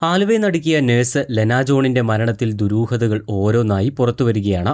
ആലുവയിൽ നടുക്കിയ നഴ്സ് ലെന ജോണിന്റെ മരണത്തിൽ ദുരൂഹതകൾ ഓരോന്നായി പുറത്തുവരികയാണ്.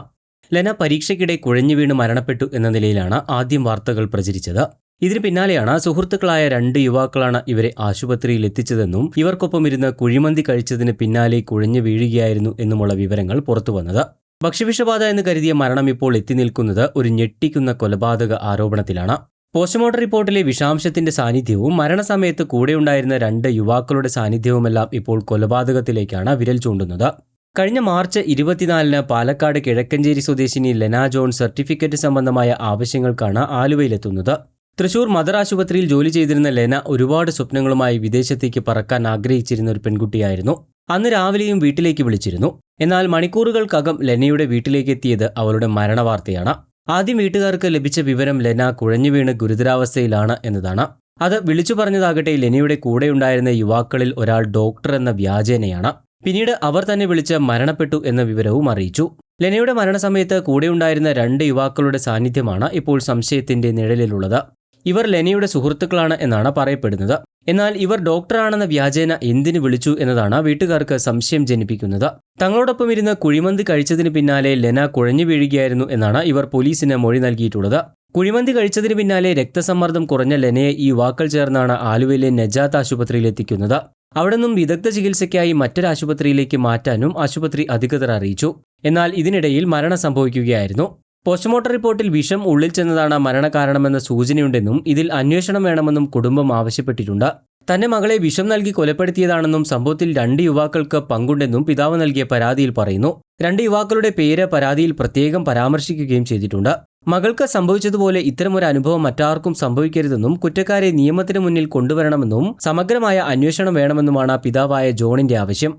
ലെന പരീക്ഷയ്ക്കിടെ കുഴഞ്ഞു വീണ് മരണപ്പെട്ടു എന്ന നിലയിലാണ് ആദ്യം വാർത്തകൾ പ്രചരിച്ചത്. ഇതിന് പിന്നാലെയാണ് സുഹൃത്തുക്കളായ 2 യുവാക്കളാണ് ഇവരെ ആശുപത്രിയിൽ എത്തിച്ചതെന്നും ഇവർക്കൊപ്പം ഇരുന്ന് കുഴിമന്തി കഴിച്ചതിന് പിന്നാലെ കുഴഞ്ഞു വീഴുകയായിരുന്നു എന്നുമുള്ള വിവരങ്ങൾ പുറത്തുവന്നത്. ഭക്ഷ്യവിഷബാധ എന്ന് കരുതിയ മരണം ഇപ്പോൾ എത്തിനിൽക്കുന്നത് ഒരു ഞെട്ടിക്കുന്ന കൊലപാതക ആരോപണത്തിലാണ്. പോസ്റ്റ്മോർട്ടം റിപ്പോർട്ടിലെ വിഷാംശത്തിന്റെ സാന്നിധ്യവും മരണസമയത്ത് കൂടെയുണ്ടായിരുന്ന 2 യുവാക്കളുടെ സാന്നിധ്യവുമെല്ലാം ഇപ്പോൾ കൊലപാതകത്തിലേക്കാണ് വിരൽ ചൂണ്ടുന്നത്. കഴിഞ്ഞ മാർച്ച് 24-ന് പാലക്കാട് കിഴക്കഞ്ചേരി സ്വദേശിനി ലെന ജോൺ സർട്ടിഫിക്കറ്റ് സംബന്ധമായ ആവശ്യങ്ങൾക്കാണ് ആലുവയിലെത്തുന്നത്. തൃശൂർ മദർ ആശുപത്രിയിൽ ജോലി ചെയ്തിരുന്ന ലെന ഒരുപാട് സ്വപ്നങ്ങളുമായി വിദേശത്തേക്ക് പറക്കാൻ ആഗ്രഹിച്ചിരുന്ന ഒരു പെൺകുട്ടിയായിരുന്നു. അന്ന് രാവിലെയും വീട്ടിലേക്ക് വിളിച്ചിരുന്നു. എന്നാൽ മണിക്കൂറുകൾക്കകം ലെനയുടെ വീട്ടിലേക്ക് എത്തിയത് അവളുടെ മരണവാർത്തയാണ്. ആദ്യം വീട്ടുകാർക്ക് ലഭിച്ച വിവരം ലെന കുഴഞ്ഞു വീണ് ഗുരുതരാവസ്ഥയിലാണ് എന്നതാണ്. അത് വിളിച്ചു പറഞ്ഞതാകട്ടെ ലെനയുടെ കൂടെയുണ്ടായിരുന്ന യുവാക്കളിൽ ഒരാൾ ഡോക്ടർ എന്ന വ്യാജേനയാണ്. പിന്നീട് അവർ തന്നെ വിളിച്ച് മരണപ്പെട്ടു എന്ന വിവരവും അറിയിച്ചു. ലെനയുടെ മരണസമയത്ത് കൂടെയുണ്ടായിരുന്ന 2 യുവാക്കളുടെ സാന്നിധ്യമാണ് ഇപ്പോൾ സംശയത്തിന്റെ നിഴലിലുള്ളത്. ഇവർ ലെനയുടെ സുഹൃത്തുക്കളാണ് എന്നാണ് പറയപ്പെടുന്നത്. എന്നാൽ ഇവർ ഡോക്ടറാണെന്ന വ്യാജേന എന്തിനു വിളിച്ചു എന്നതാണ് വീട്ടുകാർക്ക് സംശയം ജനിപ്പിക്കുന്നത്. തങ്ങളോടൊപ്പം ഇരുന്ന് കുഴിമന്തി കഴിച്ചതിന് പിന്നാലെ ലെന കുഴഞ്ഞു വീഴുകയായിരുന്നു എന്നാണ് ഇവർ പോലീസിന് മൊഴി നൽകിയിട്ടുള്ളത്. കുഴിമന്തി കഴിച്ചതിന് പിന്നാലെ രക്തസമ്മർദ്ദം കുറഞ്ഞ ലെനയെ ഈ യുവാക്കൾ ചേർന്നാണ് ആലുവയിലെ നജാത്ത് ആശുപത്രിയിൽ എത്തിക്കുന്നത്. അവിടെ നിന്നും വിദഗ്ധ ചികിത്സയ്ക്കായി മറ്റൊരു ആശുപത്രിയിലേക്ക് മാറ്റാനും ആശുപത്രി അധികൃതർ അറിയിച്ചു. എന്നാൽ ഇതിനിടയിൽ മരണം സംഭവിക്കുകയായിരുന്നു. പോസ്റ്റ്മോർട്ടം റിപ്പോർട്ടിൽ വിഷം ഉള്ളിൽ ചെന്നതാണ് മരണകാരണമെന്ന സൂചനയുണ്ടെന്നും ഇതിൽ അന്വേഷണം വേണമെന്നും കുടുംബം ആവശ്യപ്പെട്ടിട്ടുണ്ട്. തന്റെ മകളെ വിഷം നൽകി കൊലപ്പെടുത്തിയതാണെന്നും സംഭവത്തിൽ 2 യുവാക്കൾക്ക് പങ്കുണ്ടെന്നും പിതാവ് നൽകിയ പരാതിയിൽ പറയുന്നു. 2 യുവാക്കളുടെ പേര് പരാതിയിൽ പ്രത്യേകം പരാമർശിക്കുകയും ചെയ്തിട്ടുണ്ട്. മകൾക്ക് സംഭവിച്ചതുപോലെ ഇത്തരമൊരു അനുഭവം മറ്റാർക്കും സംഭവിക്കരുതെന്നും കുറ്റക്കാരെ നിയമത്തിന് മുന്നിൽ കൊണ്ടുവരണമെന്നും സമഗ്രമായ അന്വേഷണം വേണമെന്നുമാണ് പിതാവായ ജോണിന്റെ ആവശ്യം.